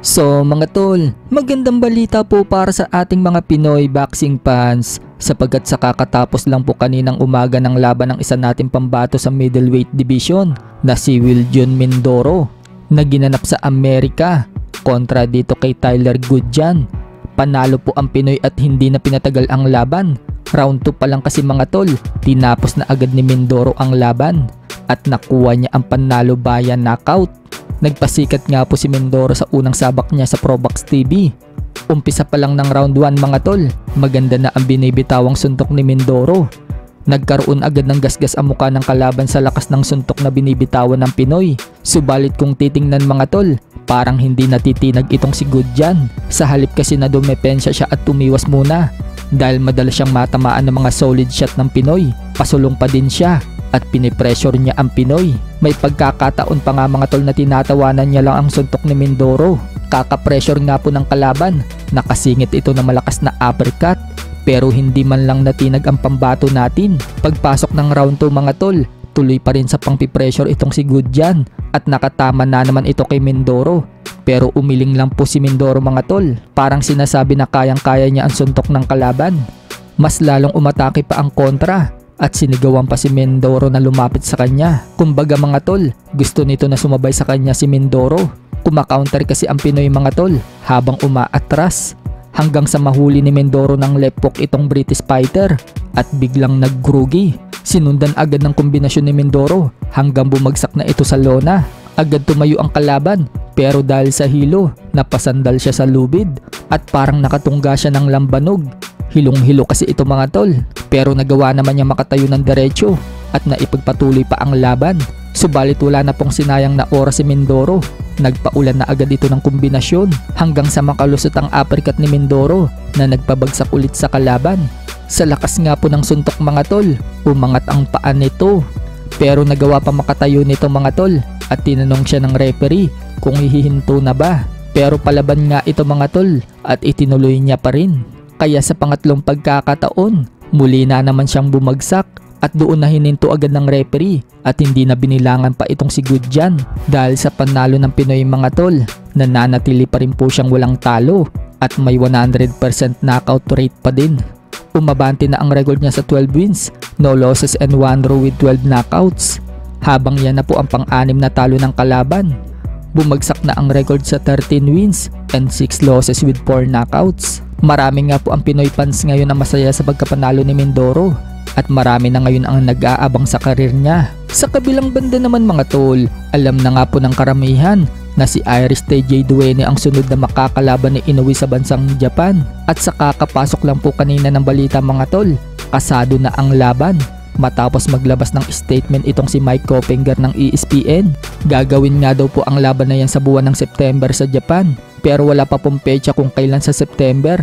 So mga tol, magandang balita po para sa ating mga Pinoy boxing fans sapagkat sa kakatapos lang po kaninang umaga ng laban ng isa nating pambato sa middleweight division na si Wiljon Mindoro na ginanap sa Amerika kontra dito kay Tyler Goodjan. Panalo po ang Pinoy at hindi na pinatagal ang laban. Round 2 pa lang kasi mga tol, tinapos na agad ni Mindoro ang laban at nakuha niya ang panalo via knockout. Nagpasikat nga po si Mindoro sa unang sabak niya sa Probox TV. Umpisa pa lang ng round 1 mga tol, maganda na ang binibitawang suntok ni Mindoro. Nagkaroon agad ng gasgas ang mukha ng kalaban sa lakas ng suntok na binibitawan ng Pinoy. Subalit kung titingnan mga tol, parang hindi natitinag itong si Goodjan. Sa halip kasi na dumepensya siya at tumiwas muna. Dahil madalas siyang matamaan ng mga solid shot ng Pinoy, pasulong pa din siya at pinipressure niya ang Pinoy. May pagkakataon pa nga mga tol na tinatawanan niya lang ang suntok ni Mindoro. Kaka-pressure nga po ng kalaban, nakasingit ito ng malakas na uppercut pero hindi man lang natinag ang pambato natin. Pagpasok ng round 2 mga tol, tuloy pa rin sa pang-pressure itong si Goodjan at nakatama na naman ito kay Mindoro. Pero umiling lang po si Mindoro mga tol, parang sinasabi na kayang-kaya niya ang suntok ng kalaban. Mas lalong umatake pa ang kontra at sinigawan pa si Mindoro na lumapit sa kanya. Kumbaga mga tol, gusto nito na sumabay sa kanya si Mindoro. Kumakaunter kasi ang Pinoy mga tol habang umaatras hanggang sa mahuli ni Mindoro ng left hook itong British fighter at biglang naggrogi. Sinundan agad ng kombinasyon ni Mindoro hanggang bumagsak na ito sa lona. Agad tumayo ang kalaban pero dahil sa hilo, napasandal siya sa lubid at parang nakatungga siya ng lambanog. Hilong-hilo kasi ito mga tol pero nagawa naman niya makatayo ng diretso at naipagpatuloy pa ang laban. Subalit wala na pong sinayang na oras si Mindoro. Nagpaulan na agad ito ng kombinasyon hanggang sa makalusot ang uppercut ni Mindoro na nagpabagsak ulit sa kalaban. Sa lakas nga po ng suntok mga tol, umangat ang paa nito. Pero nagawa pa makatayo nito mga tol at tinanong siya ng referee kung hihinto na ba. Pero palaban nga ito mga tol at itinuloy niya pa rin. Kaya sa pangatlong pagkakataon, muli na naman siyang bumagsak at doon na hininto agad ng referee at hindi na binilangan pa itong si Goodjan. Dahil sa panalo ng Pinoy mga tol, nananatili pa rin po siyang walang talo at may 100% knockout rate pa din. Umabante na ang record niya sa 12 wins, no losses and 1 draw with 12 knockouts. Habang yan na po ang pang-anim na talo ng kalaban. Bumagsak na ang record sa 13 wins and 6 losses with 4 knockouts. Marami nga po ang Pinoy fans ngayon na masaya sa pagkapanalo ni Mindoro at marami na ngayon ang nag-aabang sa karir niya. Sa kabilang banda naman mga tol, alam na nga po ng karamihan na si Iris TJ Duene ang sunod na makakalaban ni Inoue sa bansang Japan. At sa kakapasok lang po kanina ng balita mga tol, kasado na ang laban. Matapos maglabas ng statement itong si Mike Coppinger ng ESPN, gagawin nga daw po ang laban na yan sa buwan ng September sa Japan. Pero wala pa pong petsa kung kailan sa September.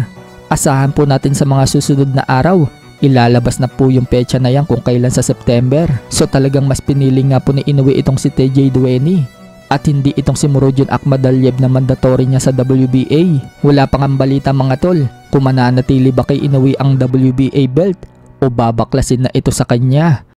Asahan po natin sa mga susunod na araw, ilalabas na po yung petsa na yan kung kailan sa September. So talagang mas pinili nga po ni Inoue itong si TJ Duene at hindi itong si Murodjon Akhmadaliev na mandatory niya sa WBA. Wala pang ang balita mga tol kung mananatili ba kay Inoue ang WBA belt o babaklasin na ito sa kanya.